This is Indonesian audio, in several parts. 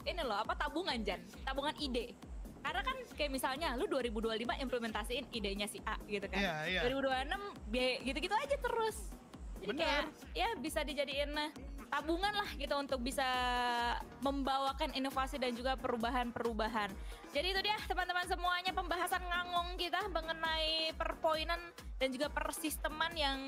ini loh, apa, tabungan Jan, tabungan ide. Karena kan kayak misalnya lu 2025 implementasiin idenya si A gitu kan. Iya, iya. 2026 B gitu-gitu aja terus. Jadi kayak ya bisa dijadiin tabungan lah gitu untuk bisa membawakan inovasi dan juga perubahan-perubahan. Jadi itu dia teman-teman semuanya pembahasan ngangong kita mengenai perpoinan dan juga persisteman yang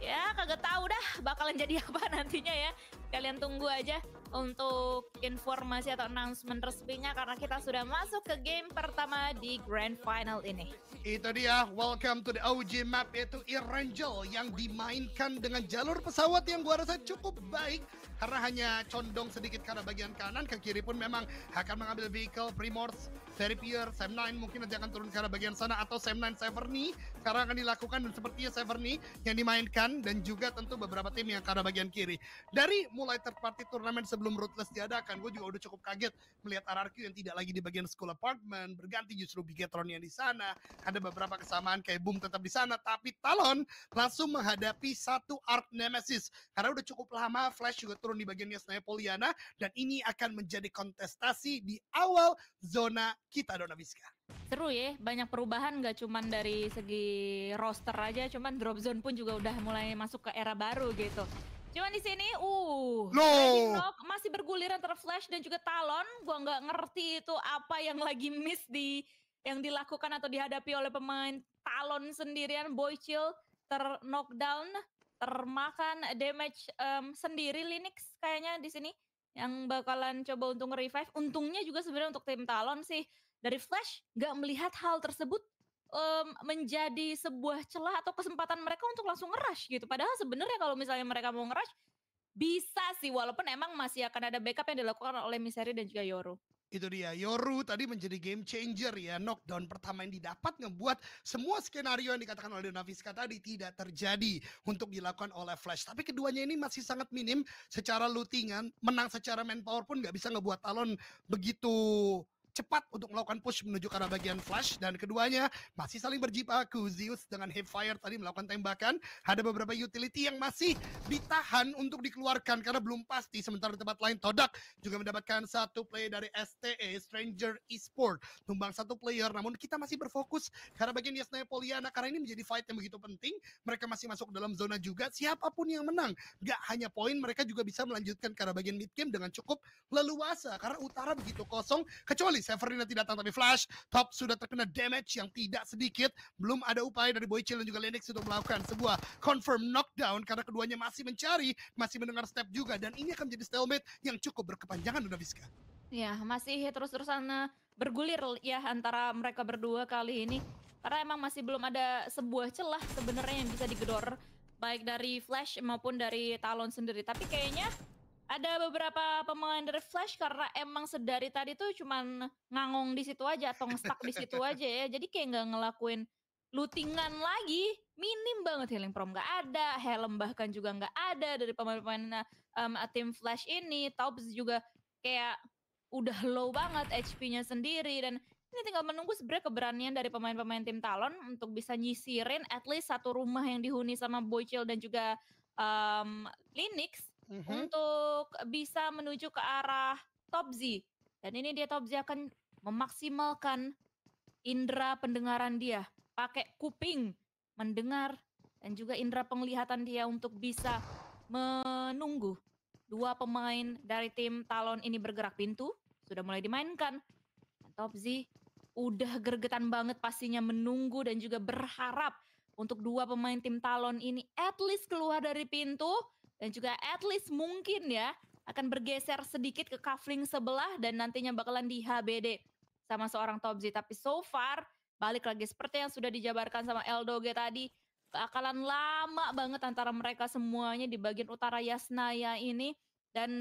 ya kagak tahu dah bakalan jadi apa nantinya ya. Kalian tunggu aja untuk informasi atau announcement resminya karena kita sudah masuk ke game pertama di Grand Final ini. Itu dia, welcome to the OG map, yaitu Erangel yang dimainkan dengan jalur pesawat yang gua rasa cukup baik karena hanya condong sedikit ke arah bagian kanan, ke kiri pun memang akan mengambil vehicle Primorse, Veripier, Sam 9 mungkin nanti akan turun ke arah bagian sana atau Sam 9 Severny sekarang akan dilakukan dan sepertinya Severny yang dimainkan dan juga tentu beberapa tim yang ke arah bagian kiri. Dari mulai third party turnamen sebelum Ruthless diadakan, gue juga udah cukup kaget melihat RRQ yang tidak lagi di bagian school apartment, berganti justru Bigetron yang di sana. Ada beberapa kesamaan kayak Boom tetap di sana, tapi Talon langsung menghadapi satu Arc Nemesis karena udah cukup lama Flash juga turun di bagian Yasnaya Poliana dan ini akan menjadi kontestasi di awal zona kita Dona Vizca. Seru ya, banyak perubahan gak cuman dari segi roster aja, cuman drop zone pun juga udah mulai masuk ke era baru gitu. Cuman di sini, masih bergulir antara Flash dan juga Talon. Gua nggak ngerti itu apa yang lagi miss yang dilakukan atau dihadapi oleh pemain Talon sendirian. Boychill ter-knockdown, termakan damage sendiri. Linux kayaknya di sini yang bakalan coba untuk nge-revive. Untungnya juga sebenarnya untuk tim Talon sih dari Flash nggak melihat hal tersebut menjadi sebuah celah atau kesempatan mereka untuk langsung nge-rush gitu. Padahal sebenarnya kalau misalnya mereka mau nge-rush bisa sih, walaupun emang masih akan ada backup yang dilakukan oleh Misery dan juga Yoru. Itu dia, Yoru tadi menjadi game changer ya. Knockdown pertama yang didapat ngebuat semua skenario yang dikatakan oleh Dona Vizca tadi tidak terjadi untuk dilakukan oleh Flash. Tapi keduanya ini masih sangat minim secara lootingan. Menang secara manpower pun nggak bisa ngebuat Talon begitu cepat untuk melakukan push menuju ke arah bagian Flash dan keduanya masih saling berjibaku. Zeus dengan Hipfire tadi melakukan tembakan. Ada beberapa utility yang masih ditahan untuk dikeluarkan karena belum pasti. Sementara di tempat lain Todak juga mendapatkan satu play dari STE Stranger Esport, tumbang satu player. Namun kita masih berfokus karena bagian Yasnaya Poliana karena ini menjadi fight yang begitu penting. Mereka masih masuk dalam zona juga. Siapapun yang menang, gak hanya poin, mereka juga bisa melanjutkan ke arah bagian mid game dengan cukup leluasa karena utara begitu kosong kecuali Severina tidak datang, tapi Flash top sudah terkena damage yang tidak sedikit. Belum ada upaya dari Boychill dan juga Lennox untuk melakukan sebuah confirm knockdown karena keduanya masih mencari, masih mendengar step juga dan ini akan menjadi stalemate yang cukup berkepanjangan Dona Vizca. Ya, masih terus-terusan bergulir ya antara mereka berdua kali ini. Karena emang masih belum ada sebuah celah sebenarnya yang bisa digedor baik dari Flash maupun dari Talon sendiri. Tapi kayaknya ada beberapa pemain dari Flash karena emang sedari tadi tuh cuman ngangong di situ aja atau nge-stuck di situ aja ya. Jadi kayak nggak ngelakuin lootingan lagi. Minim banget, healing prom nggak ada, helm bahkan juga nggak ada dari pemain-pemain tim Flash ini. Taubes juga kayak udah low banget HP-nya sendiri dan ini tinggal menunggu sebenarnya keberanian dari pemain-pemain tim Talon untuk bisa nyisirin at least satu rumah yang dihuni sama Boychill dan juga Linux untuk bisa menuju ke arah Topzy. Dan ini dia Topzy akan memaksimalkan indera pendengaran dia. Pakai kuping mendengar dan juga indera penglihatan dia untuk bisa menunggu dua pemain dari tim Talon ini bergerak. Pintu sudah mulai dimainkan. Topzy udah gergetan banget pastinya menunggu dan juga berharap untuk dua pemain tim Talon ini at least keluar dari pintu dan juga at least mungkin ya akan bergeser sedikit ke kafling sebelah dan nantinya bakalan di HBD sama seorang Topzy. Tapi so far balik lagi seperti yang sudah dijabarkan sama Eldoge tadi, bakalan lama banget antara mereka semuanya di bagian utara Yasnaya ini dan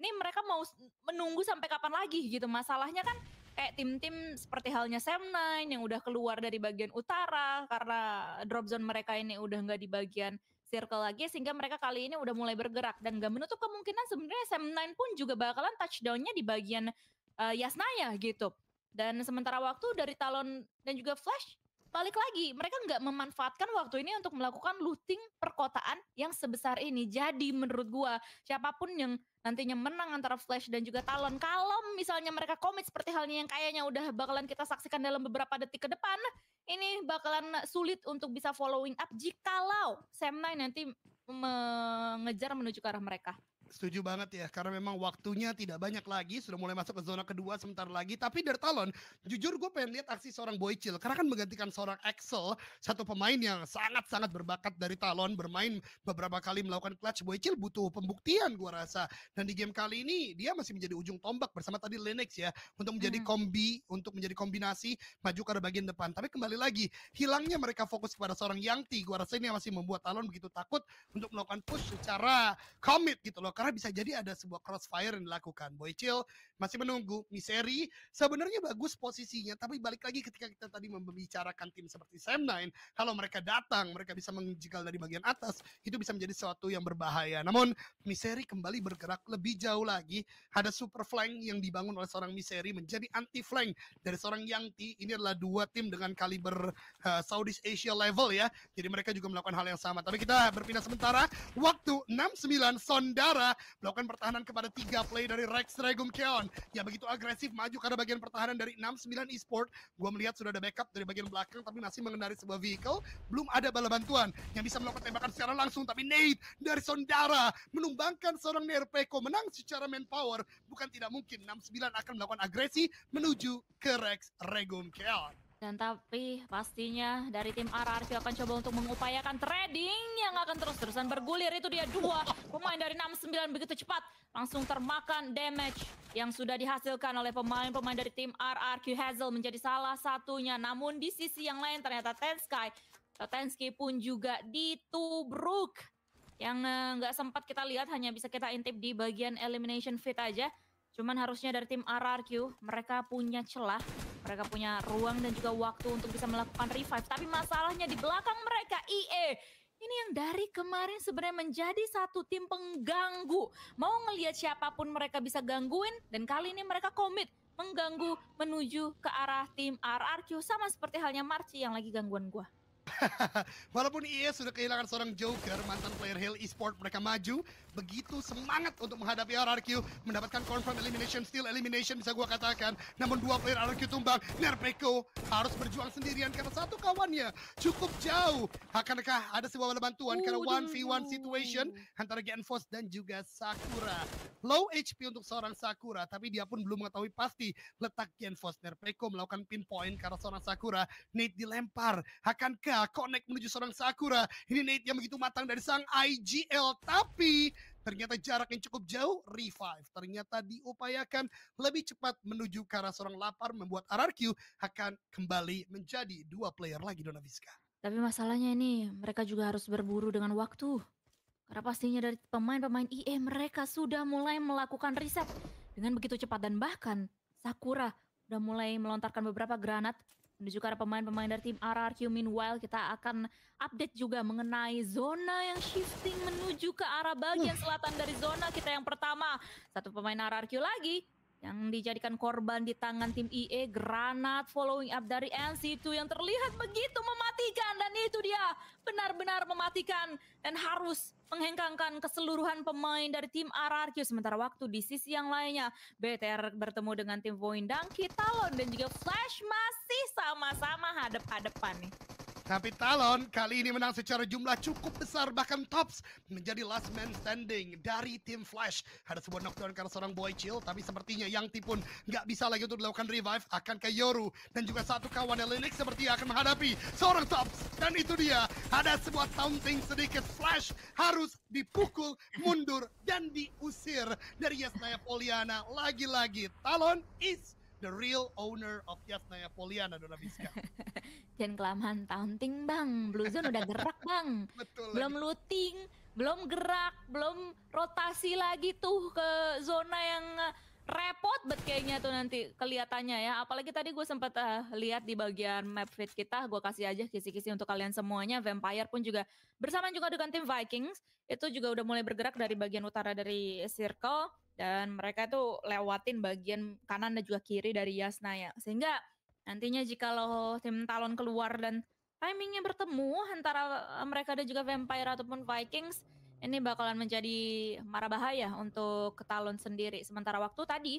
ini mereka mau menunggu sampai kapan lagi gitu. Masalahnya kan kayak tim-tim seperti halnya Sam9 yang udah keluar dari bagian utara karena drop zone mereka ini udah nggak di bagian circle lagi sehingga mereka kali ini udah mulai bergerak dan nggak menutup kemungkinan sebenarnya Sam9 pun juga bakalan touchdownnya di bagian Yasnaya gitu. Dan sementara waktu dari Talon dan juga Flash balik lagi, mereka nggak memanfaatkan waktu ini untuk melakukan looting perkotaan yang sebesar ini. Jadi menurut gua, siapapun yang nantinya menang antara Flash dan juga Talon, kalau misalnya mereka komit seperti halnya yang kayaknya udah bakalan kita saksikan dalam beberapa detik ke depan, ini bakalan sulit untuk bisa following up jikalau Sam9 nanti mengejar menuju ke arah mereka. Setuju banget ya, karena memang waktunya tidak banyak lagi, sudah mulai masuk ke zona kedua sebentar lagi. Tapi dari Talon, jujur gue pengen lihat aksi seorang Boychill, karena kan menggantikan seorang Axel, satu pemain yang sangat-sangat berbakat dari Talon, bermain beberapa kali melakukan clutch. Boychill butuh pembuktian gue rasa. Dan di game kali ini, dia masih menjadi ujung tombak bersama tadi Lennox ya, untuk menjadi kombi, untuk menjadi kombinasi, maju ke arah bagian depan. Tapi kembali lagi, hilangnya mereka fokus kepada seorang Yangti, gue rasa ini yang masih membuat Talon begitu takut untuk melakukan push secara commit gitu loh, karena bisa jadi ada sebuah crossfire yang dilakukan. Boychill masih menunggu. Misery sebenarnya bagus posisinya, tapi balik lagi ketika kita tadi membicarakan tim seperti Sam9, kalau mereka datang, mereka bisa menjegal dari bagian atas, itu bisa menjadi sesuatu yang berbahaya. Namun Misery kembali bergerak lebih jauh lagi, ada super flank yang dibangun oleh seorang Misery menjadi anti flank dari seorang Yangti. Ini adalah dua tim dengan kaliber Southeast Asia level ya, jadi mereka juga melakukan hal yang sama. Tapi kita berpindah sementara, waktu 69, Sondara melakukan pertahanan kepada 3 play dari Rex Regum Keon yang begitu agresif maju ke arah bagian pertahanan dari 69 Esport. Gua melihat sudah ada backup dari bagian belakang tapi masih mengendari sebuah vehicle, belum ada bala bantuan yang bisa melakukan tembakan secara langsung. Tapi Nate dari Sondara menumbangkan seorang Nerpeko, menang secara manpower. Bukan tidak mungkin 69 akan melakukan agresi menuju ke Rex Regum Keon. Dan tapi pastinya dari tim RRQ akan coba untuk mengupayakan trading yang akan terus-terusan bergulir. Itu dia dua pemain dari 69 begitu cepat langsung termakan damage yang sudah dihasilkan oleh pemain-pemain dari tim RRQ. Hazel menjadi salah satunya. Namun di sisi yang lain ternyata Tensky pun juga ditubruk. Yang nggak sempat kita lihat, hanya bisa kita intip di bagian elimination fit aja. Cuman harusnya dari tim RRQ, mereka punya celah, mereka punya ruang dan juga waktu untuk bisa melakukan revive. Tapi masalahnya di belakang mereka, IE. Ini yang dari kemarin sebenarnya menjadi satu tim pengganggu. Mau ngelihat siapapun mereka bisa gangguin, dan kali ini mereka komit mengganggu menuju ke arah tim RRQ. Sama seperti halnya Marci yang lagi gangguan gua. Walaupun EA sudah kehilangan seorang Joker, mantan player Hell Esport, mereka maju begitu semangat untuk menghadapi RRQ, mendapatkan confirm elimination, still elimination bisa gua katakan. Namun dua player RRQ tumbang, Nerpeko harus berjuang sendirian karena satu kawannya cukup jauh. Akankah ada sebuah bantuan karena 1v1 situation antara Genfos dan juga Sakura. Low HP untuk seorang Sakura, tapi dia pun belum mengetahui pasti letak Genfos. Nerpeko melakukan pinpoint karena seorang Sakura. Nate dilempar, akankah connect menuju seorang Sakura? Ini Nate yang begitu matang dari sang IGL, tapi ternyata jarak yang cukup jauh, revive. Ternyata diupayakan lebih cepat menuju ke arah seorang lapar, membuat RRQ akan kembali menjadi dua player lagi, Dona Vizca. Tapi masalahnya ini, mereka juga harus berburu dengan waktu. Karena pastinya dari pemain-pemain IE mereka sudah mulai melakukan riset dengan begitu cepat, dan bahkan Sakura udah mulai melontarkan beberapa granat menuju ke arah pemain-pemain dari tim RRQ. Meanwhile kita akan update juga mengenai zona yang shifting menuju ke arah bagian selatan dari zona kita yang pertama. Satu pemain RRQ lagi yang dijadikan korban di tangan tim IE, granat following up dari NC2 yang terlihat begitu mematikan, dan itu dia benar-benar mematikan dan harus menghengkangkan keseluruhan pemain dari tim RRQ. Sementara waktu di sisi yang lainnya, BTR bertemu dengan tim Voindang, Talon dan juga Flash masih sama-sama hadap-hadapan nih. Tapi Talon kali ini menang secara jumlah cukup besar, bahkan tops menjadi last man standing dari tim Flash. Ada sebuah knockdown karena seorang Boychill, tapi sepertinya Yangti pun nggak bisa lagi untuk dilakukan revive. Akan ke Yoru dan juga satu kawannya Linux seperti akan menghadapi seorang tops. Dan itu dia, ada sebuah taunting sedikit. Flash harus dipukul, mundur, dan diusir dari Yasnaya Poliana. Lagi-lagi Talon is the real owner of Yasnaya Poliana, Dona Vizca. Jangan kelamaan taunting bang, Blue Zone udah gerak bang. Betul. Belum looting, belum gerak, belum rotasi lagi tuh ke zona yang repot bet kayaknya tuh nanti kelihatannya ya. Apalagi tadi gue sempat lihat di bagian map feed kita, gue kasih aja kisi-kisi untuk kalian semuanya. Vampire pun juga bersamaan juga dengan tim Vikings, itu juga udah mulai bergerak dari bagian utara dari circle. Dan mereka tuh lewatin bagian kanan dan juga kiri dari Yasnaya. Sehingga Nantinya jikalau tim Talon keluar dan timingnya bertemu antara mereka dan juga Vampire ataupun Vikings, ini bakalan menjadi mara bahaya untuk Talon sendiri. Sementara waktu tadi,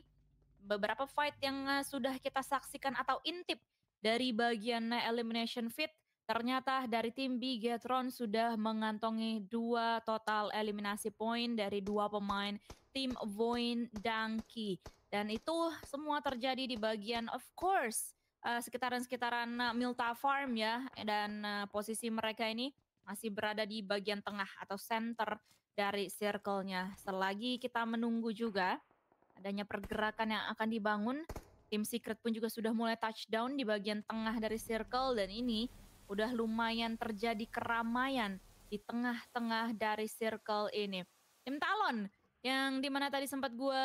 beberapa fight yang sudah kita saksikan atau intip dari bagian elimination fit, ternyata dari tim Bigetron sudah mengantongi 2 total eliminasi point dari 2 pemain tim Voin Dangki. Dan itu semua terjadi di bagian of course sekitaran-sekitaran Milta Farm ya, dan posisi mereka ini masih berada di bagian tengah atau center dari circle-nya. Selagi kita menunggu juga adanya pergerakan yang akan dibangun, tim Secret pun juga sudah mulai touchdown di bagian tengah dari circle, dan ini udah lumayan terjadi keramaian di tengah-tengah dari circle ini. Tim Talon yang dimana tadi sempat gue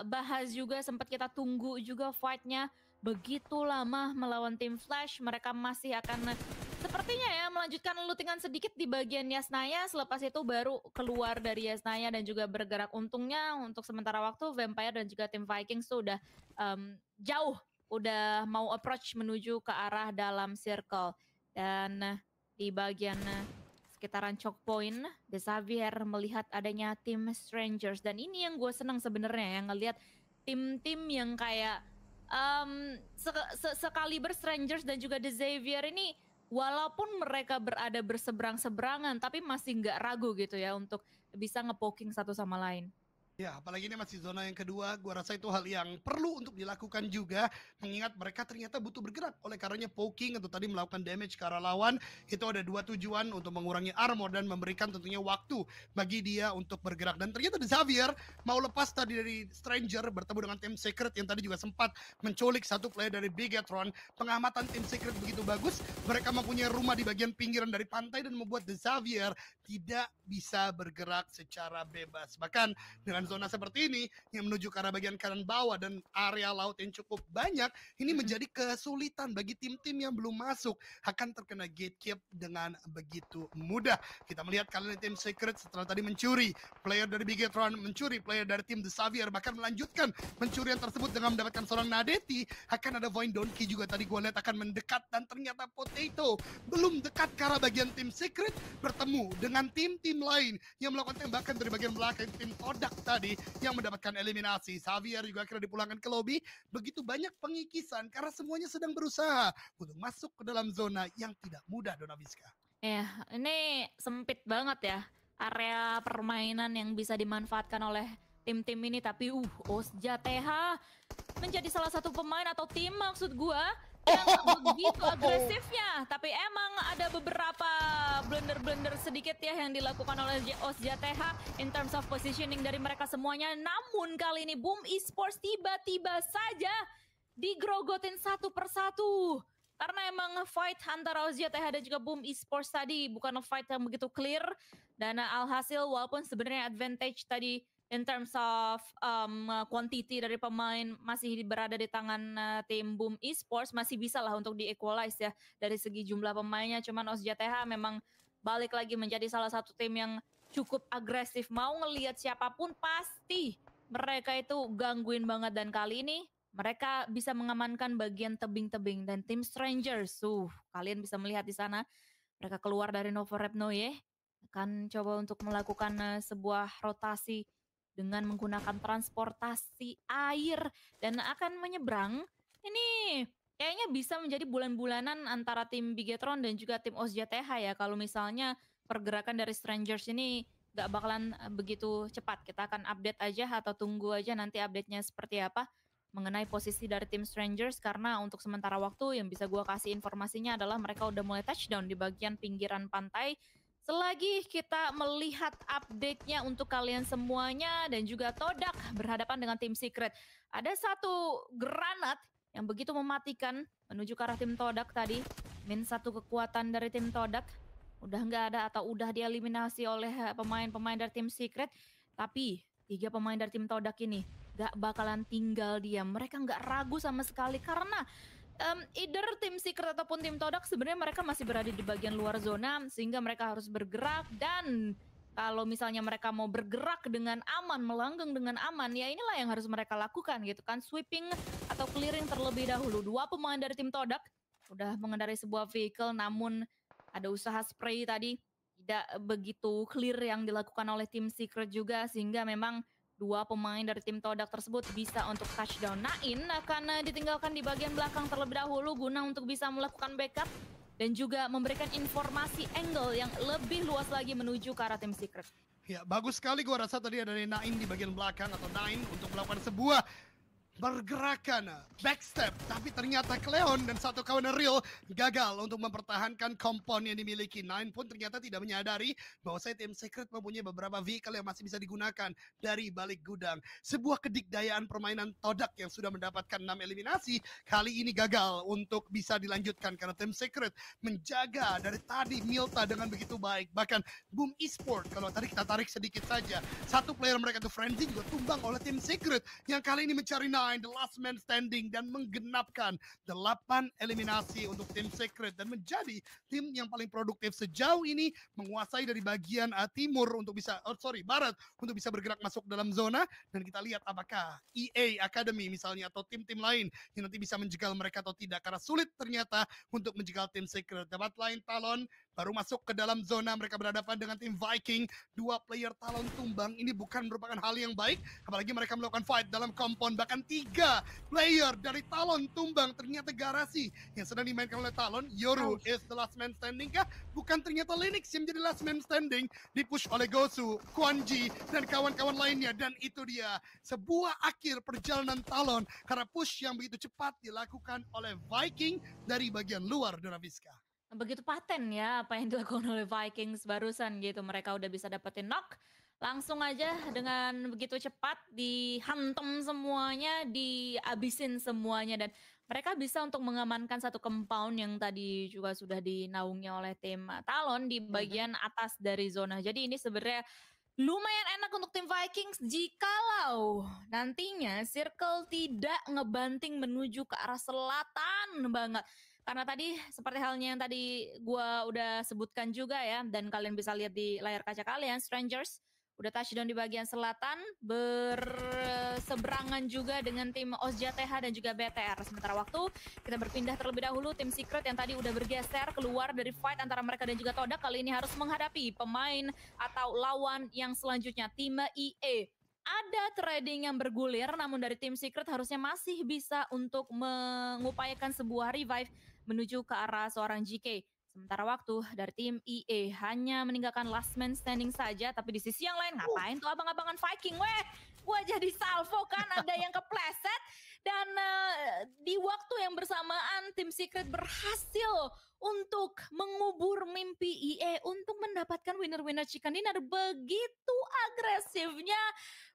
bahas juga, sempat kita tunggu juga fightnya begitu lama melawan tim Flash. Mereka masih akan sepertinya ya melanjutkan lootingan sedikit di bagian Yasnaya, selepas itu baru keluar dari Yasnaya dan juga bergerak. Untungnya untuk sementara waktu Vampire dan juga tim Vikings tuh udah jauh, udah mau approach menuju ke arah dalam circle. Dan di bagian sekitaran choke point, The Xavier melihat adanya tim Strangers, dan ini yang gue seneng sebenarnya, yang ngelihat tim-tim yang kayak sekaliber Strangers dan juga The Xavier ini, walaupun mereka berada berseberang-seberangan, tapi masih nggak ragu gitu ya untuk bisa ngepoking satu sama lain. Ya, apalagi ini masih zona yang kedua, gua rasa itu hal yang perlu untuk dilakukan juga, mengingat mereka ternyata butuh bergerak. Oleh karenanya poking atau tadi melakukan damage ke arah lawan, itu ada 2 tujuan, untuk mengurangi armor dan memberikan tentunya waktu bagi dia untuk bergerak. Dan ternyata The Xavier mau lepas tadi dari Stranger, bertemu dengan tim Secret yang tadi juga sempat menculik satu player dari Bigetron. Pengamatan tim Secret begitu bagus, mereka mempunyai rumah di bagian pinggiran dari pantai dan membuat The Xavier tidak bisa bergerak secara bebas. Bahkan dengan zona seperti ini yang menuju ke arah bagian kanan bawah dan area laut yang cukup banyak, ini menjadi kesulitan bagi tim-tim yang belum masuk, akan terkena gatekeep dengan begitu mudah. Kita melihat kalian tim Secret setelah tadi mencuri player dari Bigetron, mencuri player dari tim The Xavier, bahkan melanjutkan pencurian tersebut dengan mendapatkan seorang Nadeti. Akan ada Voin Donkey juga tadi gue lihat akan mendekat, dan ternyata Potato belum dekat ke arah bagian tim Secret, bertemu dengan tim-tim lain yang melakukan tembakan dari bagian belakang tim Todak tadi yang mendapatkan eliminasi. Xavier juga akhirnya dipulangkan ke lobby. Begitu banyak pengikisan karena semuanya sedang berusaha untuk masuk ke dalam zona yang tidak mudah, Donaviska. Ya, ini sempit banget ya area permainan yang bisa dimanfaatkan oleh tim-tim ini, tapi Ozja TH menjadi salah satu pemain atau tim maksud gua yang begitu agresifnya. Tapi emang ada beberapa blunder-blunder sedikit ya yang dilakukan oleh Ozja TH in terms of positioning dari mereka semuanya. Namun kali ini Boom Esports tiba-tiba saja digrogotin satu persatu. Karena emang fight antara Ozja TH dan juga Boom Esports tadi bukan fight yang begitu clear. Dan alhasil walaupun sebenarnya advantage tadi in terms of quantity dari pemain masih berada di tangan tim Boom Esports, masih bisa lah untuk di-equalize ya dari segi jumlah pemainnya. Cuman Ozja TH memang balik lagi menjadi salah satu tim yang cukup agresif. Mau ngelihat siapapun pasti mereka itu gangguin banget, dan kali ini mereka bisa mengamankan bagian tebing-tebing. Dan tim Strangers, kalian bisa melihat di sana mereka keluar dari Novo Repnoye, akan coba untuk melakukan sebuah rotasi dengan menggunakan transportasi air dan akan menyeberang. Ini kayaknya bisa menjadi bulan-bulanan antara tim Bigetron dan juga tim Ozja TH ya, kalau misalnya pergerakan dari Strangers ini gak bakalan begitu cepat. Kita akan update aja atau tunggu aja nanti update-nya seperti apa mengenai posisi dari tim Strangers, karena untuk sementara waktu yang bisa gue kasih informasinya adalah mereka udah mulai touchdown di bagian pinggiran pantai. Selagi kita melihat update-nya untuk kalian semuanya, dan juga Todak berhadapan dengan tim Secret. Ada satu granat yang begitu mematikan menuju ke arah tim Todak tadi. -1 kekuatan dari tim Todak. Udah nggak ada atau udah dieliminasi oleh pemain-pemain dari tim Secret. Tapi 3 pemain dari tim Todak ini gak bakalan tinggal diam. Mereka nggak ragu sama sekali karena either tim Secret ataupun tim Todak sebenarnya mereka masih berada di bagian luar zona, sehingga mereka harus bergerak. Dan Kalau misalnya mereka mau bergerak dengan aman, melanggeng dengan aman, ya inilah yang harus mereka lakukan gitu kan. Sweeping atau clearing terlebih dahulu. Dua pemain dari tim Todak udah mengendarai sebuah vehicle, namun ada usaha spray tadi tidak begitu clear yang dilakukan oleh tim Secret juga, sehingga memang dua pemain dari tim Todak tersebut bisa untuk touchdown. Nain akan ditinggalkan di bagian belakang terlebih dahulu guna untuk bisa melakukan backup dan juga memberikan informasi angle yang lebih luas lagi menuju ke arah tim Secret. Ya, bagus sekali gua rasa tadi ada Nain di bagian belakang atau Nine untuk melakukan sebuah pergerakan backstep, tapi ternyata Cleon dan satu kawan real gagal untuk mempertahankan kompon yang dimiliki. Nine pun ternyata tidak menyadari bahwa tim Secret mempunyai beberapa vehicle yang masih bisa digunakan dari balik gudang. Sebuah kedikdayaan permainan Todak yang sudah mendapatkan 6 eliminasi kali ini gagal untuk bisa dilanjutkan karena tim Secret menjaga dari tadi Milta dengan begitu baik. Bahkan Boom Esport, kalau tadi kita tarik sedikit saja, satu player mereka itu Frenzy juga tumbang oleh tim Secret yang kali ini mencari the last man standing dan menggenapkan 8 eliminasi untuk tim Secret dan menjadi tim yang paling produktif sejauh ini, menguasai dari bagian timur untuk bisa barat untuk bisa bergerak masuk dalam zona. Dan kita lihat apakah EA Academy misalnya atau tim-tim lain yang nanti bisa menjegal mereka atau tidak, karena sulit ternyata untuk menjegal tim Secret. Dapat lain Talon baru masuk ke dalam zona, mereka berhadapan dengan tim Viking. Dua player Talon tumbang, ini bukan merupakan hal yang baik, apalagi mereka melakukan fight dalam kompon. Bahkan 3 player dari Talon tumbang. Ternyata Garasi yang sedang dimainkan oleh Talon. Yoru is the last man standing kah? Bukan, ternyata Linux yang menjadi last man standing, dipush oleh Gosu, Kwanji, dan kawan-kawan lainnya. Dan itu dia sebuah akhir perjalanan Talon karena push yang begitu cepat dilakukan oleh Viking dari bagian luar Donaviska. Begitu paten ya apa yang dilakukan oleh Vikings barusan gitu. Mereka udah bisa dapetin knock. Langsung aja dengan begitu cepat dihantam semuanya, dihabisin semuanya. Dan mereka bisa untuk mengamankan satu compound yang tadi juga sudah dinaungi oleh tim Talon di bagian atas dari zona. Jadi ini sebenarnya lumayan enak untuk tim Vikings jikalau nantinya Circle tidak ngebanting menuju ke arah selatan banget. Karena tadi seperti halnya yang tadi gua udah sebutkan juga ya, dan kalian bisa lihat di layar kaca kalian, Strangers udah touchdown di bagian selatan, berseberangan juga dengan tim Ozja TH dan juga BTR. Sementara waktu kita berpindah terlebih dahulu, tim Secret yang tadi udah bergeser keluar dari fight antara mereka dan juga Todak, kali ini harus menghadapi pemain atau lawan yang selanjutnya, tim EA. Ada trading yang bergulir, namun dari tim Secret harusnya masih bisa untuk mengupayakan sebuah revive menuju ke arah seorang GK. Sementara waktu dari tim EA hanya meninggalkan last man standing saja, tapi di sisi yang lain ngapain tuh abang-abangan Viking, weh? Gua jadi salvo kan, ada yang kepleset, dan di waktu yang bersamaan tim Secret berhasil untuk mengubur mimpi EA untuk mendapatkan winner-winner chicken dinner. Begitu agresifnya,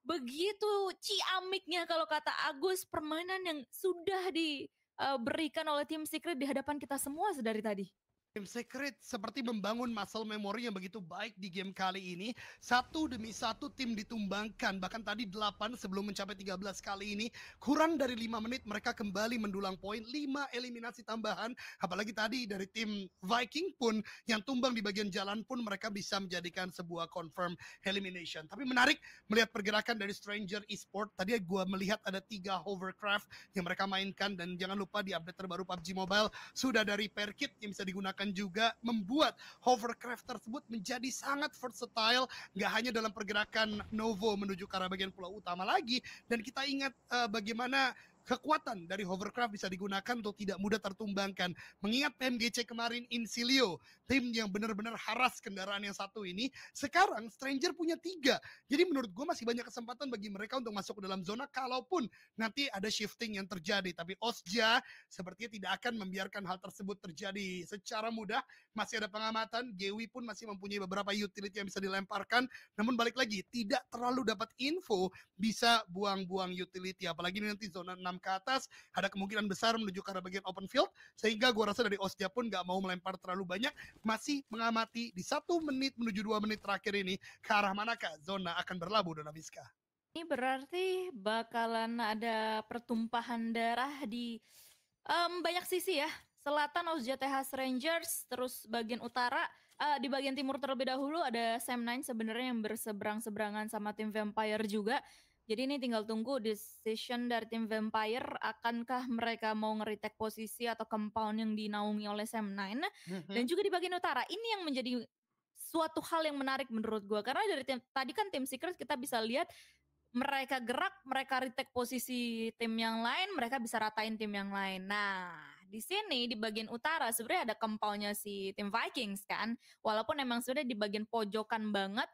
begitu ciamiknya kalau kata Agus, permainan yang sudah diberikan oleh tim Secret di hadapan kita semua sedari tadi. Tim Secret seperti membangun muscle memory yang begitu baik di game kali ini. Satu demi satu tim ditumbangkan. Bahkan tadi 8 sebelum mencapai 13 kali ini. Kurang dari 5 menit mereka kembali mendulang poin. 5 eliminasi tambahan. Apalagi tadi dari tim Viking pun yang tumbang di bagian jalan pun mereka bisa menjadikan sebuah confirm elimination. Tapi menarik melihat pergerakan dari Stranger Esport. Tadi gue melihat ada 3 hovercraft yang mereka mainkan. Dan jangan lupa di update terbaru PUBG Mobile sudah ada repair kit yang bisa digunakan juga, membuat hovercraft tersebut menjadi sangat versatile, nggak hanya dalam pergerakan Novo menuju ke arah bagian pulau utama lagi. Dan kita ingat bagaimana kekuatan dari hovercraft bisa digunakan untuk tidak mudah tertumbangkan. Mengingat PMGC kemarin Insilio, tim yang benar-benar haras kendaraan yang satu ini, sekarang Stranger punya 3. Jadi menurut gue masih banyak kesempatan bagi mereka untuk masuk ke dalam zona kalaupun nanti ada shifting yang terjadi. Tapi Ozja sepertinya tidak akan membiarkan hal tersebut terjadi secara mudah. Masih ada pengamatan, Gewi pun masih mempunyai beberapa utility yang bisa dilemparkan. Namun balik lagi, tidak terlalu dapat info bisa buang-buang utility. Apalagi nanti zona 6 ke atas, ada kemungkinan besar menuju ke arah bagian open field. Sehingga gue rasa dari Ozja pun gak mau melempar terlalu banyak. Masih mengamati di 1 menit menuju 2 menit terakhir ini, ke arah manakah zona akan berlabuh, Donaviska. Ini berarti bakalan ada pertumpahan darah di banyak sisi ya. selatan OSJTH Strangers, terus bagian utara, di bagian timur terlebih dahulu ada Sam9 sebenarnya yang berseberang-seberangan sama tim Vampire juga. Jadi ini tinggal tunggu decision dari tim Vampire, akankah mereka mau nge-retake posisi atau compound yang dinaungi oleh Sam9. Dan juga di bagian utara, ini yang menjadi suatu hal yang menarik menurut gua, karena dari tadi kan tim Secret kita bisa lihat mereka gerak, mereka retake posisi tim yang lain, mereka bisa ratain tim yang lain. Nah, di sini di bagian utara sebenarnya ada compound-nya si tim Vikings kan. Walaupun emang sebenarnya di bagian pojokan banget,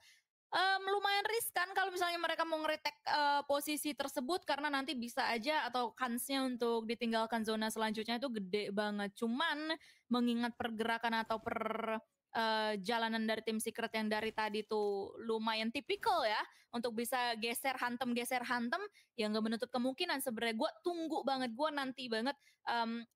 lumayan riskan kalau misalnya mereka mau nge-retake posisi tersebut karena nanti bisa aja atau kansnya untuk ditinggalkan zona selanjutnya itu gede banget. Cuman mengingat pergerakan atau jalanan dari tim Secret yang dari tadi tuh lumayan tipikal ya untuk bisa geser hantem, ya nggak menutup kemungkinan sebenarnya. Gue tunggu banget, gue nanti banget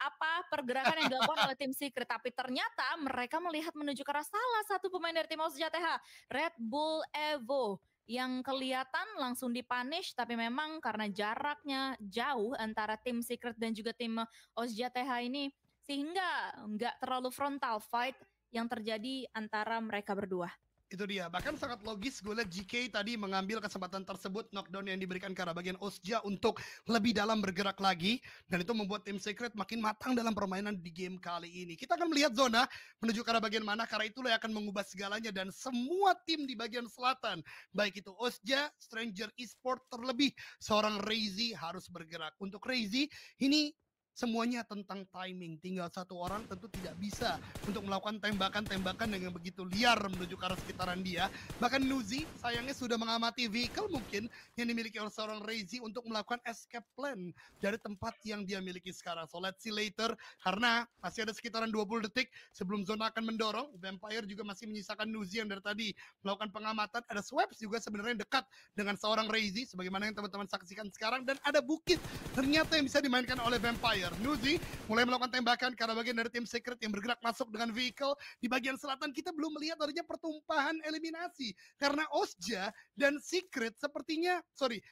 apa pergerakan yang dilakukan oleh tim Secret. Tapi ternyata mereka melihat menuju ke arah salah satu pemain dari tim OSJTH, Red Bull Evo, yang kelihatan langsung dipunish, tapi memang karena jaraknya jauh antara tim Secret dan juga tim OSJTH ini, sehingga nggak terlalu frontal fight yang terjadi antara mereka berdua. Itu dia, bahkan sangat logis gue lihat GK tadi mengambil kesempatan tersebut, knockdown yang diberikan ke arah bagian Osja untuk lebih dalam bergerak lagi, dan itu membuat tim Secret makin matang dalam permainan di game kali ini. Kita akan melihat zona menuju ke arah bagian mana, karena itulah yang akan mengubah segalanya, dan semua tim di bagian selatan, baik itu Osja, Stranger Esport, terlebih seorang Reizi harus bergerak. Untuk Reizi, ini semuanya tentang timing. Tinggal satu orang tentu tidak bisa untuk melakukan tembakan-tembakan dengan begitu liar menuju ke arah sekitaran dia. Bahkan Nuzi sayangnya sudah mengamati vehicle mungkin yang dimiliki oleh seorang Reizi untuk melakukan escape plan dari tempat yang dia miliki sekarang. So let's see later, karena masih ada sekitaran 20 detik sebelum zona akan mendorong. Vampire juga masih menyisakan Nuzi yang dari tadi melakukan pengamatan. Ada Swaps juga sebenarnya dekat dengan seorang Reizi sebagaimana yang teman-teman saksikan sekarang, dan ada bukit ternyata yang bisa dimainkan oleh Vampire. Nuzi mulai melakukan tembakan karena bagian dari tim Secret yang bergerak masuk dengan vehicle. Di bagian selatan kita belum melihat adanya pertumpahan eliminasi karena Osja dan Secret sepertinya,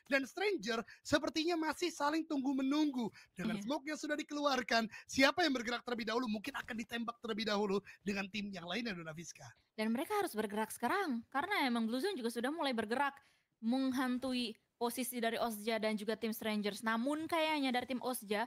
dan Stranger sepertinya masih saling tunggu-menunggu. Dengan smoke yang sudah dikeluarkan, siapa yang bergerak terlebih dahulu mungkin akan ditembak terlebih dahulu dengan tim yang lainnya, Dona Fiska. Dan mereka harus bergerak sekarang karena emang Blue Zone juga sudah mulai bergerak menghantui posisi dari Osja dan juga tim Strangers. Namun kayaknya dari tim Osja,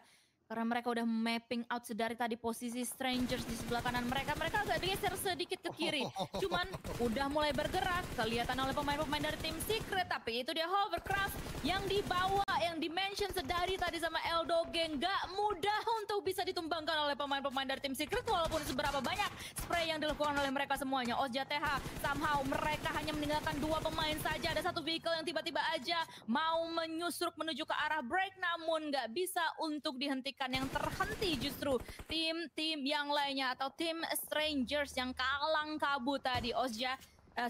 karena mereka udah mapping out sedari tadi posisi Strangers di sebelah kanan mereka agak geser sedikit ke kiri. Cuman udah mulai bergerak, kelihatan oleh pemain-pemain dari tim Secret. Tapi itu dia Hovercraft yang dibawa, yang dimention sedari tadi sama Eldo Gang. Gak mudah untuk bisa ditumbangkan oleh pemain-pemain dari tim Secret, walaupun seberapa banyak spray yang dilakukan oleh mereka semuanya. OSJTH somehow mereka hanya meninggalkan 2 pemain saja. Ada satu vehicle yang tiba-tiba aja mau menyusruk menuju ke arah break, namun gak bisa untuk dihentikan. Yang terhenti justru tim-tim yang lainnya atau tim Strangers yang kalang kabut tadi. Osja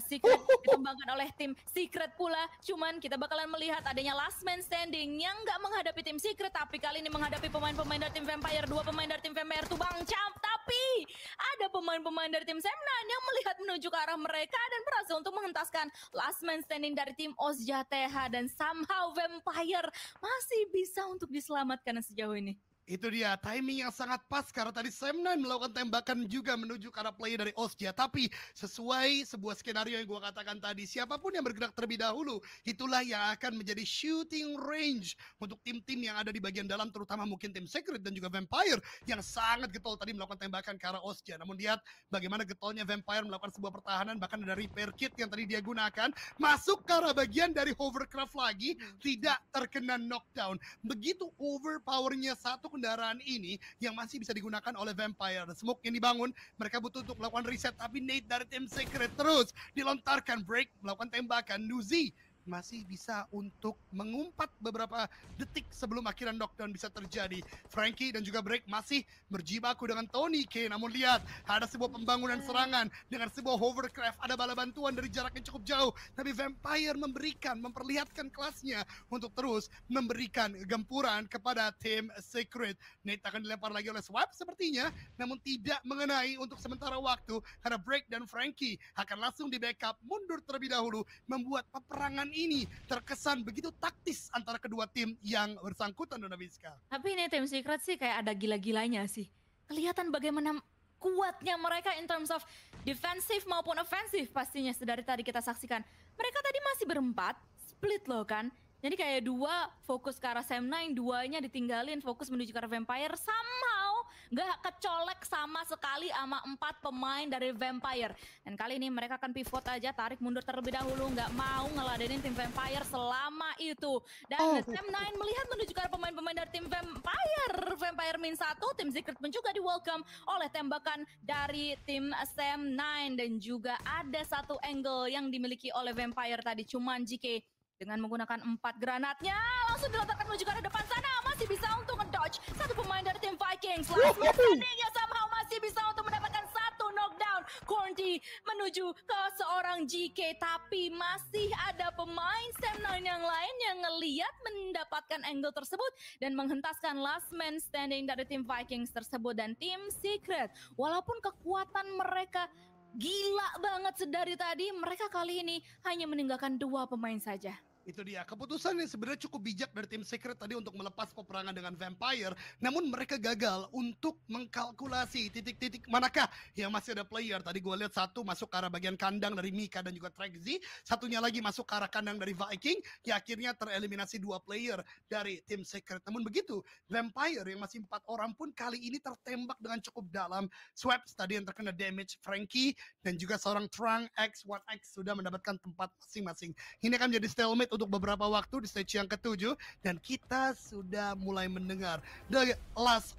Secret dikembangkan oleh tim Secret pula. Cuman kita bakalan melihat adanya last man standing yang nggak menghadapi tim Secret, tapi kali ini menghadapi pemain-pemain dari tim Vampire. 2 pemain dari tim Vampire tuh Bang Champ, tapi ada pemain-pemain dari tim Sam9 yang melihat menuju ke arah mereka dan berhasil untuk menghentaskan last man standing dari tim OSJTH, dan somehow Vampire masih bisa untuk diselamatkan sejauh ini. Itu dia, timing yang sangat pas karena tadi Sam9 melakukan tembakan juga menuju ke arah player dari Osja. Tapi sesuai sebuah skenario yang gue katakan tadi, siapapun yang bergerak terlebih dahulu, itulah yang akan menjadi shooting range untuk tim-tim yang ada di bagian dalam, terutama mungkin tim Secret dan juga Vampire yang sangat getol tadi melakukan tembakan ke arah Osja. Namun lihat bagaimana getolnya Vampire melakukan sebuah pertahanan, bahkan ada repair kit yang tadi dia gunakan, masuk ke arah bagian dari Hovercraft lagi, tidak terkena knockdown. Begitu overpowernya satu kendaraan ini yang masih bisa digunakan oleh Vampire. Smoke yang dibangun, mereka butuh untuk melakukan reset, tapi nade dari tim Secret terus dilontarkan, break melakukan tembakan. Nuzi masih bisa untuk mengumpat beberapa detik sebelum akhirnya knockdown bisa terjadi. Frankie dan juga Break masih berjibaku dengan Tony K. Namun lihat, ada sebuah pembangunan serangan dengan sebuah hovercraft, ada bala bantuan dari jarak yang cukup jauh, tapi Vampire memperlihatkan kelasnya untuk terus memberikan gempuran kepada tim Secret. Nate akan dilempar lagi oleh Swap sepertinya, namun tidak mengenai untuk sementara waktu karena Break dan Frankie akan langsung di backup mundur terlebih dahulu, membuat peperangan ini terkesan begitu taktis antara kedua tim yang bersangkutan, Dona Bizka. Tapi ini tim Secret sih kayak ada gila-gilanya sih. kelihatan bagaimana kuatnya mereka in terms of defensif maupun ofensif pastinya dari tadi kita saksikan. Mereka tadi masih berempat, split loh kan. Jadi kayak dua fokus ke arah Sam9, duanya ditinggalin fokus menuju ke arah Vampire. Somehow gak kecolek sama sekali sama 4 pemain dari Vampire. Dan kali ini mereka akan pivot aja, tarik mundur terlebih dahulu, gak mau ngeladenin tim Vampire selama itu. Dan Sam9 melihat menuju ke arah pemain-pemain dari tim Vampire. Vampire min 1, tim Secret pun juga di welcome oleh tembakan dari tim Sam9. Dan juga ada satu angle yang dimiliki oleh Vampire tadi, cuman GK dengan menggunakan 4 granatnya langsung dilontarkan menuju ke arah depan sana, masih bisa untuk ngedodge satu pemain dari tim Vikings. Last standingnya somehow masih bisa untuk mendapatkan satu knockdown. Cornty menuju ke seorang GK, tapi masih ada pemain Sam9 yang lain yang ngeliat mendapatkan angle tersebut dan menghentaskan last man standing dari tim Vikings tersebut. Dan tim Secret, walaupun kekuatan mereka gila banget sedari tadi, mereka kali ini hanya meninggalkan 2 pemain saja. Itu dia, keputusan yang sebenarnya cukup bijak dari tim Secret tadi untuk melepas peperangan dengan Vampire. Namun mereka gagal untuk mengkalkulasi titik-titik manakah yang masih ada player. Tadi gue lihat satu masuk ke arah bagian kandang dari Mika dan juga Trexzy. Satunya lagi masuk ke arah kandang dari Viking. Ya akhirnya tereliminasi 2 player dari tim Secret. Namun begitu, Vampire yang masih 4 orang pun kali ini tertembak dengan cukup dalam. Swaps tadi yang terkena damage, Frankie dan juga seorang Trang X1X sudah mendapatkan tempat masing-masing. Ini akan menjadi stalemate untuk beberapa waktu di stage yang ke-7 dan kita sudah mulai mendengar the last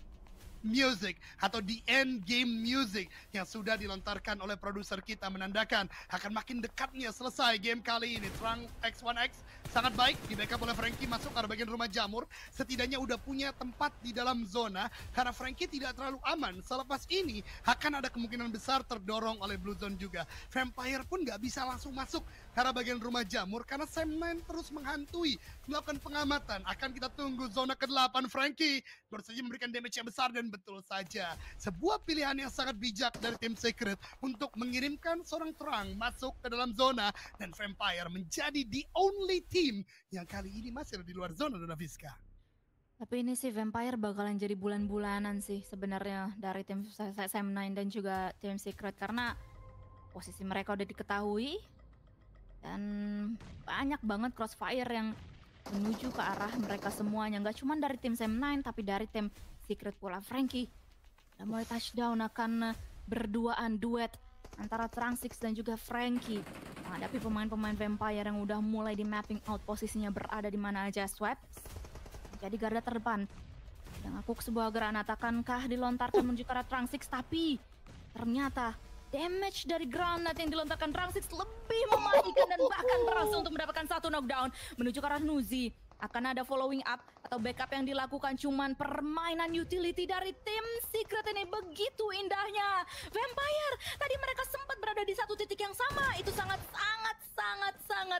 music atau the end game music yang sudah dilontarkan oleh produser kita menandakan akan makin dekatnya selesai game kali ini. Trang X1X sangat baik di backup oleh Frankie masuk ke arah bagian rumah jamur, setidaknya udah punya tempat di dalam zona karena Frankie tidak terlalu aman. Selepas ini akan ada kemungkinan besar terdorong oleh Blue Zone juga. Vampire pun nggak bisa langsung masuk ke arah bagian rumah jamur karena Sam9 terus menghantui, melakukan pengamatan. Akan kita tunggu zona ke-8. Frankie baru saja memberikan damage yang besar dan betul saja sebuah pilihan yang sangat bijak dari tim Secret untuk mengirimkan seorang Trang masuk ke dalam zona dan Vampire menjadi the only team yang kali ini masih ada di luar zona, Dona Fiska. Tapi ini sih Vampire bakalan jadi bulan-bulanan sih sebenarnya dari tim Sam9 dan juga tim Secret karena posisi mereka udah diketahui dan banyak banget crossfire yang menuju ke arah mereka semuanya. Nggak cuma dari tim Sam9 tapi dari tim Secret pula. Frankie udah mulai touchdown, akan berduaan duet antara Trangsix dan juga Frankie menghadapi pemain-pemain Vampire yang udah mulai di mapping out posisinya berada di mana aja. Swap jadi garda terdepan yang aku sebuah granat, akankah dilontarkan menuju ke arah Trangsix, tapi ternyata damage dari granat yang dilontarkan Trangsix lebih mematikan dan bahkan berhasil untuk mendapatkan satu knockdown menuju ke arah Nuzi. Akan ada following up atau backup yang dilakukan, cuman permainan utility dari tim Secret ini begitu indahnya. Vampire tadi mereka sempat berada di satu titik yang sama, itu sangat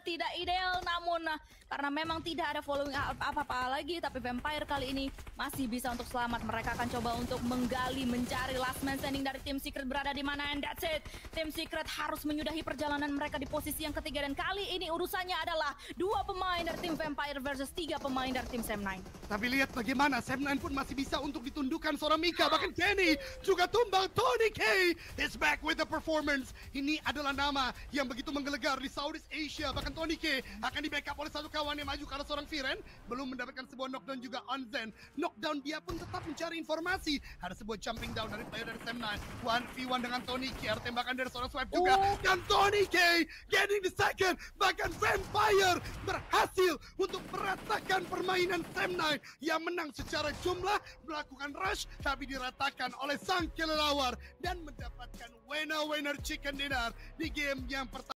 tidak ideal. Namun karena memang tidak ada following up apa-apa lagi, tapi Vampire kali ini masih bisa untuk selamat. Mereka akan coba untuk menggali, mencari last man standing dari tim Secret berada di mana, and that's it. Tim Secret harus menyudahi perjalanan mereka di posisi yang ketiga, dan kali ini urusannya adalah 2 pemain dari tim Vampire versus 3 pemain dari tim Sam9. Tapi lihat bagaimana Sam9 pun masih bisa untuk ditundukkan seorang Mika, bahkan Kenny juga tumbang. Tony K is back with the performance. Ini adalah nama yang begitu menggelegar di Southeast Asia. Bahkan Tony K akan di backup oleh satu kawan yang maju karena seorang Viren belum mendapatkan sebuah knockdown juga on Zen. Knockdown dia pun tetap mencari informasi. Ada sebuah jumping down dari player dari Sam9. 1v1 dengan Tony K. Ada tembakan dari seorang Swipe juga. Dan Tony K getting the second. Bahkan Vampire berhasil untuk meratakan permainan Sam9 yang menang secara jumlah, melakukan rush tapi diratakan oleh sang kelelawar dan mendapatkan winner chicken dinner di game yang pertama.